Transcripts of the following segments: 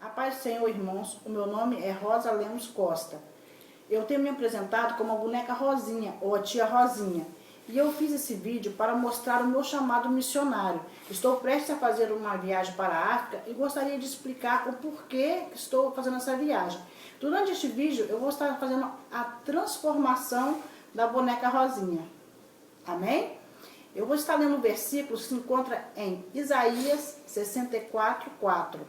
A paz do Senhor, irmãos, o meu nome é Rosa Lemos Costa. Eu tenho me apresentado como a boneca Rosinha, ou a tia Rosinha. E eu fiz esse vídeo para mostrar o meu chamado missionário. Estou prestes a fazer uma viagem para a África e gostaria de explicar o porquê que estou fazendo essa viagem. Durante este vídeo eu vou estar fazendo a transformação da boneca Rosinha. Amém? Eu vou estar lendo o versículo que se encontra em Isaías 64:4.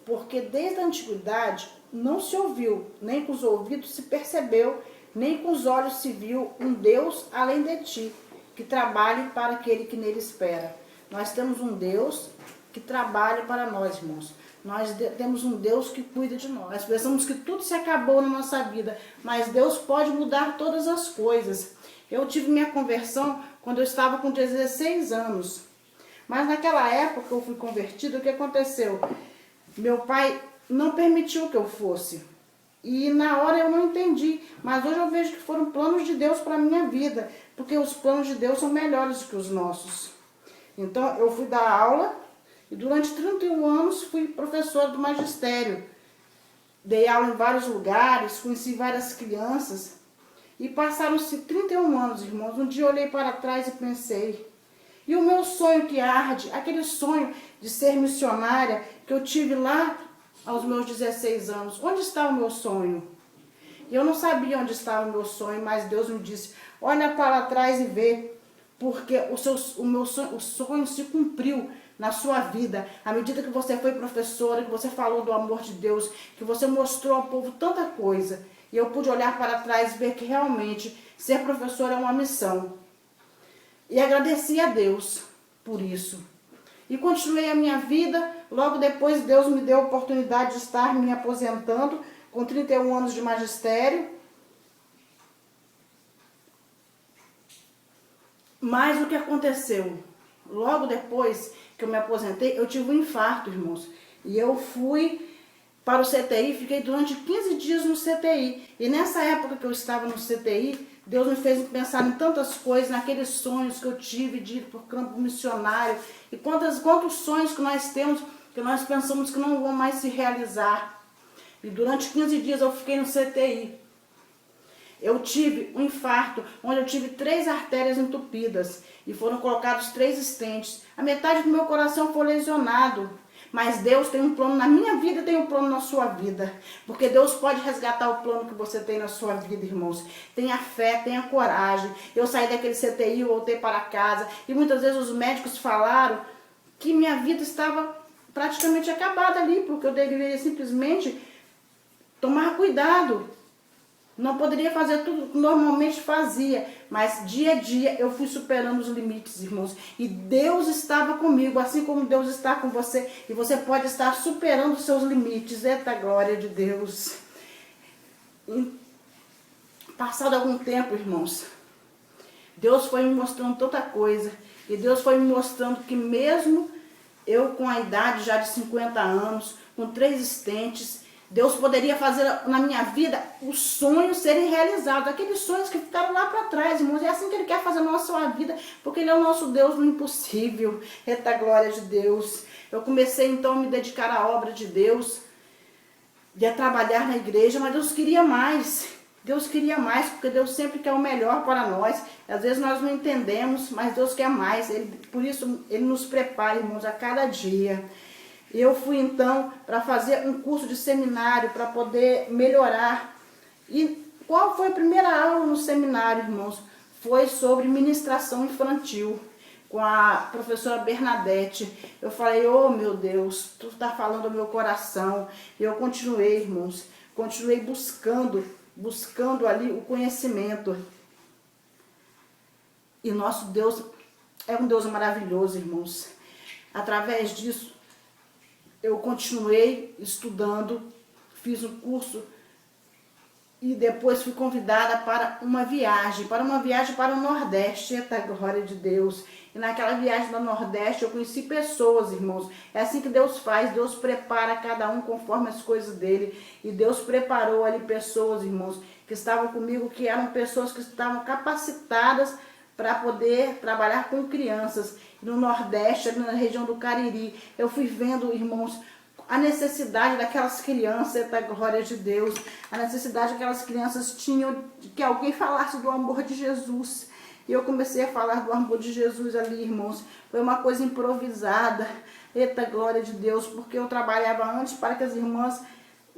Porque desde a antiguidade não se ouviu, nem com os ouvidos se percebeu, nem com os olhos se viu um Deus além de ti, que trabalhe para aquele que nele espera. Nós temos um Deus que trabalha para nós, irmãos. Nós temos um Deus que cuida de nós. Nós pensamos que tudo se acabou na nossa vida, mas Deus pode mudar todas as coisas. Eu tive minha conversão quando eu estava com 16 anos. Mas naquela época que eu fui convertida, o que aconteceu? Meu pai não permitiu que eu fosse. E na hora eu não entendi. Mas hoje eu vejo que foram planos de Deus para a minha vida. Porque os planos de Deus são melhores do que os nossos. Então eu fui dar aula. E durante 31 anos fui professora do magistério. Dei aula em vários lugares. Conheci várias crianças. E passaram-se 31 anos, irmãos. Um dia eu olhei para trás e pensei... E o meu sonho que arde, aquele sonho de ser missionária que eu tive lá aos meus 16 anos, onde está o meu sonho? E eu não sabia onde estava o meu sonho, mas Deus me disse, olha para trás e vê, porque o sonho se cumpriu na sua vida. À medida que você foi professora, que você falou do amor de Deus, que você mostrou ao povo tanta coisa, e eu pude olhar para trás e ver que realmente ser professora é uma missão. E agradeci a Deus por isso. E continuei a minha vida. Logo depois Deus me deu a oportunidade de estar me aposentando com 31 anos de magistério. Mas o que aconteceu? Logo depois que eu me aposentei, eu tive um infarto, irmãos. E eu fui para o CTI, fiquei durante 15 dias no CTI. E nessa época que eu estava no CTI, Deus me fez pensar em tantas coisas, naqueles sonhos que eu tive de ir para o campo missionário. E quantos sonhos que nós temos, que nós pensamos que não vão mais se realizar. E durante 15 dias eu fiquei no CTI. Eu tive um infarto, onde eu tive 3 artérias entupidas. E foram colocados 3 stents. A metade do meu coração foi lesionado. Mas Deus tem um plano na minha vida e tem um plano na sua vida. Porque Deus pode resgatar o plano que você tem na sua vida, irmãos. Tenha fé, tenha coragem. Eu saí daquele CTI, voltei para casa. E muitas vezes os médicos falaram que minha vida estava praticamente acabada ali. Porque eu deveria simplesmente tomar cuidado. Não poderia fazer tudo que normalmente fazia, mas dia a dia eu fui superando os limites, irmãos. E Deus estava comigo, assim como Deus está com você. E você pode estar superando os seus limites. Eita glória de Deus. E, passado algum tempo, irmãos, Deus foi me mostrando tanta coisa. E Deus foi me mostrando que mesmo eu com a idade já de 50 anos, com 3 stents, Deus poderia fazer na minha vida os sonhos serem realizados. Aqueles sonhos que ficaram lá para trás, irmãos. É assim que Ele quer fazer na nossa vida, porque Ele é o nosso Deus no impossível. Eita glória de Deus. Eu comecei então a me dedicar à obra de Deus, de trabalhar na igreja, mas Deus queria mais. Deus queria mais, porque Deus sempre quer o melhor para nós. Às vezes nós não entendemos, mas Deus quer mais. Por isso Ele nos prepara, irmãos, a cada dia. Eu fui então para fazer um curso de seminário para poder melhorar. E qual foi a primeira aula no seminário, irmãos? Foi sobre ministração infantil, com a professora Bernadette. Eu falei, oh meu Deus, tu está falando ao meu coração. E eu continuei, irmãos, continuei buscando ali o conhecimento. E nosso Deus é um Deus maravilhoso, irmãos. Através disso, eu continuei estudando, fiz um curso e depois fui convidada para uma viagem para o Nordeste. Eita glória de Deus. E naquela viagem do Nordeste eu conheci pessoas, irmãos. É assim que Deus faz, Deus prepara cada um conforme as coisas dele. E Deus preparou ali pessoas, irmãos, que estavam comigo, que eram pessoas que estavam capacitadas para poder trabalhar com crianças. No Nordeste, ali na região do Cariri, eu fui vendo, irmãos, a necessidade daquelas crianças, da glória de Deus, a necessidade que aquelas crianças tinham de que alguém falasse do amor de Jesus. E eu comecei a falar do amor de Jesus ali, irmãos. Foi uma coisa improvisada. Eita, glória de Deus, porque eu trabalhava antes para que as irmãs,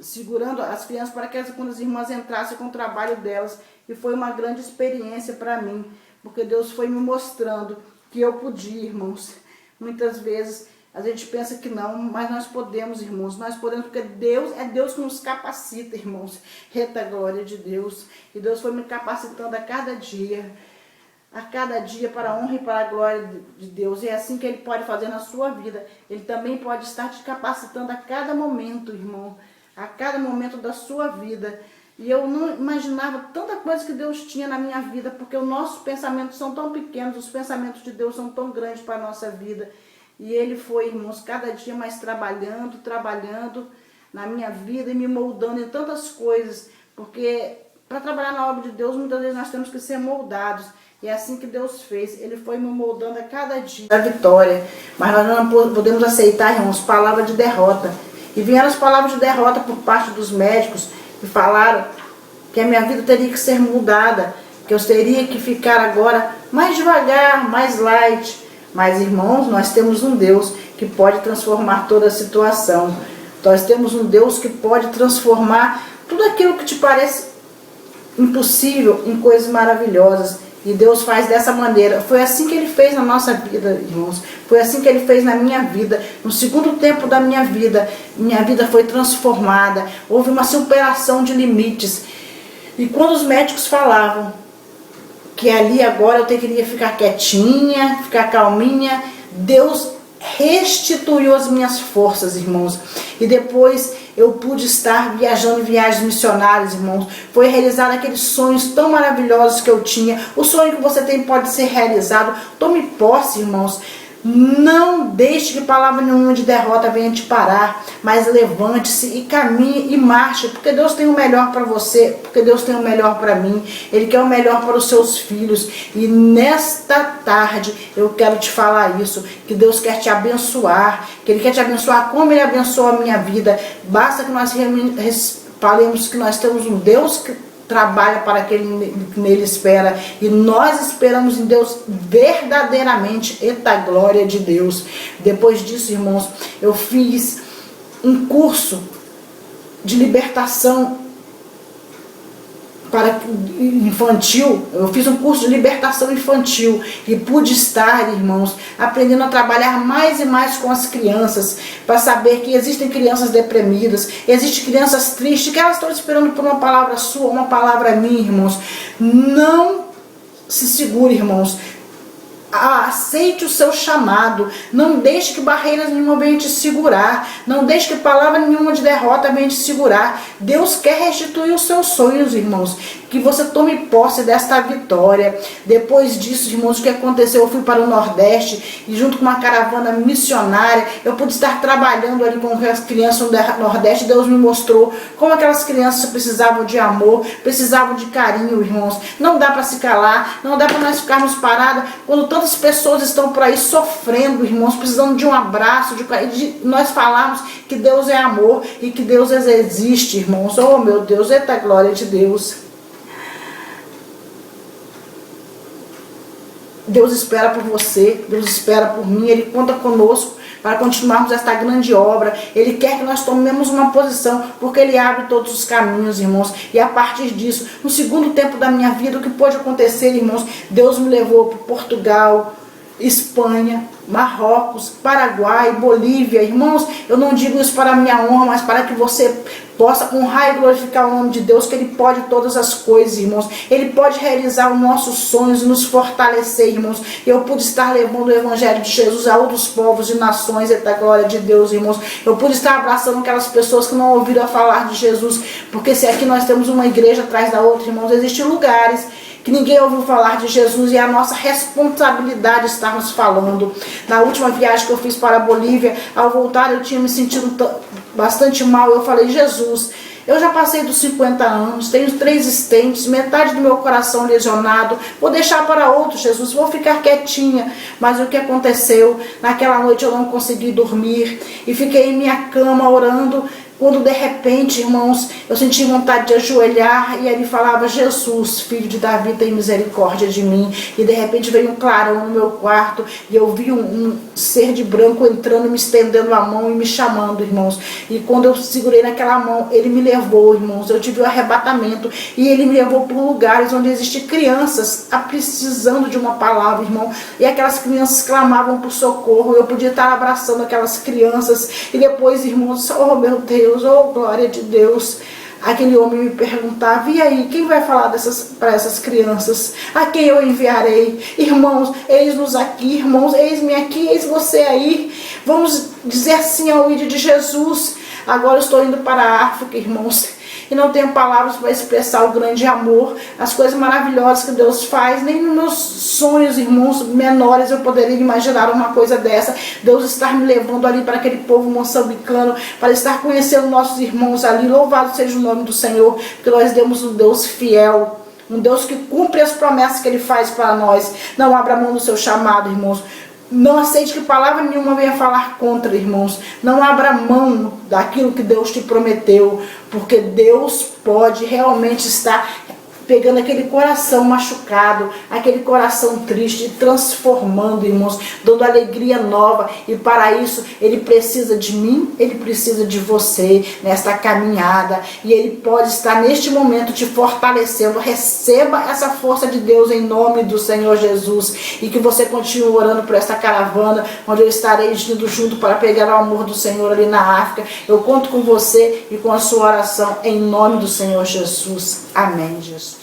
segurando as crianças, para que quando as irmãs entrassem com o trabalho delas. E foi uma grande experiência para mim, porque Deus foi me mostrando que eu podia, irmãos. Muitas vezes a gente pensa que não, mas nós podemos, irmãos. Nós podemos, porque Deus é Deus que nos capacita, irmãos. Eita, glória de Deus. E Deus foi me capacitando a cada dia para a honra e para a glória de Deus. E é assim que Ele pode fazer na sua vida. Ele também pode estar te capacitando a cada momento, irmão. A cada momento da sua vida. E eu não imaginava tanta coisa que Deus tinha na minha vida, porque os nossos pensamentos são tão pequenos, os pensamentos de Deus são tão grandes para a nossa vida. E Ele foi, irmãos, cada dia mais trabalhando na minha vida e me moldando em tantas coisas. Porque para trabalhar na obra de Deus, muitas vezes nós temos que ser moldados. E é assim que Deus fez. Ele foi me moldando a cada dia da vitória. Mas nós não podemos aceitar, irmãos, palavras de derrota. E vieram as palavras de derrota por parte dos médicos, que falaram que a minha vida teria que ser mudada, que eu teria que ficar agora mais devagar, mais light. Mas, irmãos, nós temos um Deus que pode transformar toda a situação. Nós temos um Deus que pode transformar tudo aquilo que te parece impossível em coisas maravilhosas. E Deus faz dessa maneira. Foi assim que Ele fez na nossa vida, irmãos. Foi assim que Ele fez na minha vida. No segundo tempo da minha vida foi transformada. Houve uma superação de limites. E quando os médicos falavam que ali agora eu teria que ficar quietinha, ficar calminha, Deus restituiu as minhas forças, irmãos. E depois eu pude estar viajando em viagens missionárias, irmãos. Foi realizado aqueles sonhos tão maravilhosos que eu tinha. O sonho que você tem pode ser realizado. Tome posse, irmãos. Não deixe que palavra nenhuma de derrota venha te parar, mas levante-se e caminhe e marche, porque Deus tem o melhor para você, porque Deus tem o melhor para mim. Ele quer o melhor para os seus filhos. E nesta tarde eu quero te falar isso, que Deus quer te abençoar, que Ele quer te abençoar como Ele abençoou a minha vida. Basta que nós falemos que nós temos um Deus que trabalha para aquele que nele espera, e nós esperamos em Deus verdadeiramente. Eita, glória de Deus. Depois disso, irmãos, eu fiz um curso de libertação para infantil. Eu fiz um curso de libertação infantil e pude estar, irmãos, aprendendo a trabalhar mais e mais com as crianças, para saber que existem crianças deprimidas, existem crianças tristes, que elas estão esperando por uma palavra sua, uma palavra minha, irmãos. Não se segure, irmãos. Aceite o seu chamado. Não deixe que barreiras nenhuma venham te segurar. Não deixe que palavra nenhuma de derrota venha te segurar. Deus quer restituir os seus sonhos, irmãos. Que você tome posse desta vitória. Depois disso, irmãos, o que aconteceu? Eu fui para o Nordeste e junto com uma caravana missionária, eu pude estar trabalhando ali com as crianças do Nordeste. Deus me mostrou como aquelas crianças precisavam de amor, precisavam de carinho, irmãos. Não dá para se calar, não dá para nós ficarmos parados quando tantas pessoas estão por aí sofrendo, irmãos, precisando de um abraço, de nós falarmos que Deus é amor e que Deus existe, irmãos. Oh, meu Deus, eita glória de Deus. Deus espera por você, Deus espera por mim, Ele conta conosco para continuarmos esta grande obra. Ele quer que nós tomemos uma posição, porque Ele abre todos os caminhos, irmãos. E a partir disso, no segundo tempo da minha vida, o que pôde acontecer, irmãos? Deus me levou para Portugal, Espanha, Marrocos, Paraguai, Bolívia. Irmãos, eu não digo isso para a minha honra, mas para que você possa honrar e glorificar o nome de Deus, que Ele pode todas as coisas, irmãos. Ele pode realizar os nossos sonhos e nos fortalecer, irmãos. Eu pude estar levando o Evangelho de Jesus a outros povos e nações, eita glória de Deus, irmãos. Eu pude estar abraçando aquelas pessoas que não ouviram falar de Jesus, porque se aqui nós temos uma igreja atrás da outra, irmãos, existem lugares que ninguém ouviu falar de Jesus, e é a nossa responsabilidade estarmos falando. Na última viagem que eu fiz para a Bolívia, ao voltar eu tinha me sentido bastante mal. Eu falei, Jesus, Eu já passei dos 50 anos, tenho 3 estentes, metade do meu coração lesionado. Vou deixar para outro, Jesus, vou ficar quietinha. Mas o que aconteceu? Naquela noite eu não consegui dormir e fiquei em minha cama orando. Quando de repente, irmãos, eu senti vontade de ajoelhar e ele falava: Jesus, filho de Davi, tem misericórdia de mim. E de repente veio um clarão no meu quarto e eu vi um ser de branco entrando, me estendendo a mão e me chamando, irmãos. E quando eu segurei naquela mão, ele me levou, irmãos. Eu tive um arrebatamento e ele me levou para lugares onde existem crianças precisando de uma palavra, irmão. E aquelas crianças clamavam por socorro. Eu podia estar abraçando aquelas crianças e depois, irmãos, oh meu Deus, oh glória de Deus, aquele homem me perguntava: e aí, quem vai falar para essas crianças? A quem eu enviarei? Irmãos, eis-nos aqui, irmãos, eis-me aqui, eis você aí. Vamos dizer sim ao ídolo de Jesus. Agora eu estou indo para a África, irmãos, e não tenho palavras para expressar o grande amor, as coisas maravilhosas que Deus faz. Nem nos meus sonhos, irmãos, menores eu poderia imaginar uma coisa dessa. Deus estar me levando ali para aquele povo moçambicano, para estar conhecendo nossos irmãos ali. Louvado seja o nome do Senhor, porque nós temos um Deus fiel, um Deus que cumpre as promessas que Ele faz para nós. Não abra mão do seu chamado, irmãos. Não aceite que palavra nenhuma venha falar contra, irmãos. Não abra mão daquilo que Deus te prometeu, porque Deus pode realmente estar pegando aquele coração machucado, aquele coração triste, e transformando, irmãos, dando alegria nova. E para isso Ele precisa de mim, Ele precisa de você nesta caminhada, e Ele pode estar neste momento te fortalecendo. Receba essa força de Deus em nome do Senhor Jesus, e que você continue orando por esta caravana, onde eu estarei indo junto para pegar o amor do Senhor ali na África. Eu conto com você e com a sua oração em nome do Senhor Jesus. Amém, Jesus.